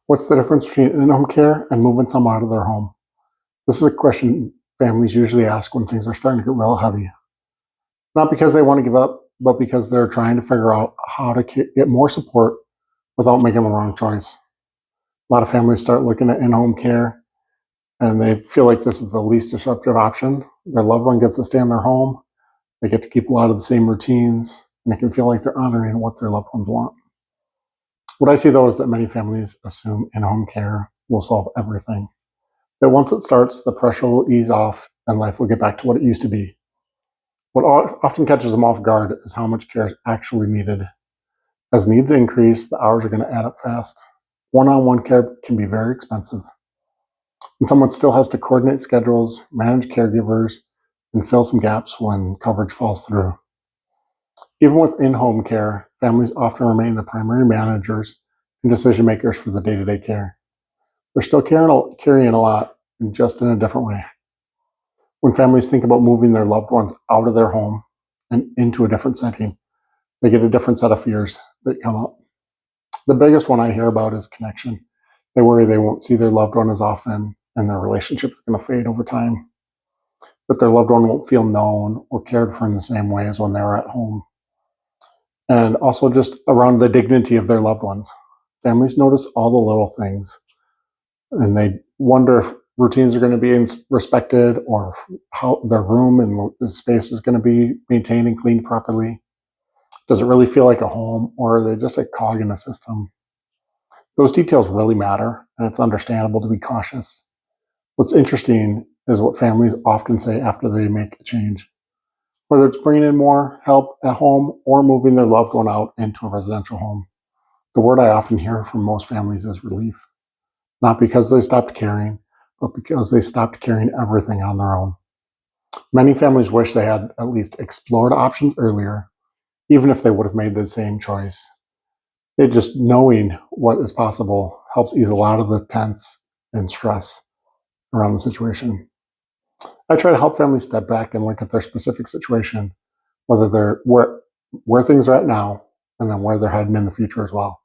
What's the difference between in-home care and moving someone out of their home? This is a question families usually ask when things are starting to get real heavy. Not because they want to give up, but because they're trying to figure out how to get more support without making the wrong choice. A lot of families start looking at in-home care and they feel like this is the least disruptive option. Their loved one gets to stay in their home. They get to keep a lot of the same routines, and they can feel like they're honoring what their loved ones want. What I see, though, is that many families assume in-home care will solve everything. That once it starts, the pressure will ease off and life will get back to what it used to be. What often catches them off guard is how much care is actually needed. As needs increase, the hours are going to add up fast. One-on-one care can be very expensive. And someone still has to coordinate schedules, manage caregivers, and fill some gaps when coverage falls through. Even with in-home care, families often remain the primary managers and decision makers for the day-to-day care. They're still carrying a lot, just in a different way. When families think about moving their loved ones out of their home and into a different setting, they get a different set of fears that come up. The biggest one I hear about is connection. They worry they won't see their loved one as often and their relationship is going to fade over time. That their loved one won't feel known or cared for in the same way as when they were at home. And also just around the dignity of their loved ones. Families notice all the little things and they wonder if routines are going to be respected or how their room and the space is going to be maintained and cleaned properly. Does it really feel like a home, or are they just a cog in a system? Those details really matter, and it's understandable to be cautious. What's interesting is what families often say after they make a change. Whether it's bringing in more help at home or moving their loved one out into a residential home, the word I often hear from most families is relief. Not because they stopped caring, but because they stopped carrying everything on their own. Many families wish they had at least explored options earlier, even if they would have made the same choice. Just knowing what is possible helps ease a lot of the tense and stress around the situation. I try to help families step back and look at their specific situation, whether they're where things are at now, and then where they're heading in the future as well.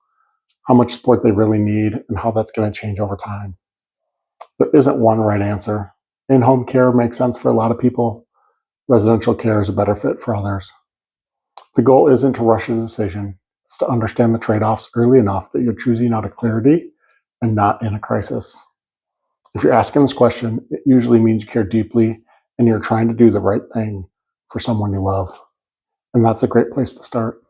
How much support they really need and how that's going to change over time. There isn't one right answer. In-home care makes sense for a lot of people. Residential care is a better fit for others. The goal isn't to rush a decision. It's to understand the trade-offs early enough that you're choosing out of clarity and not in a crisis. If you're asking this question, it usually means you care deeply and you're trying to do the right thing for someone you love. And that's a great place to start.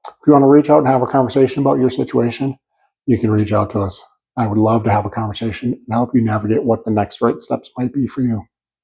If you want to reach out and have a conversation about your situation, you can reach out to us. I would love to have a conversation and help you navigate what the next right steps might be for you.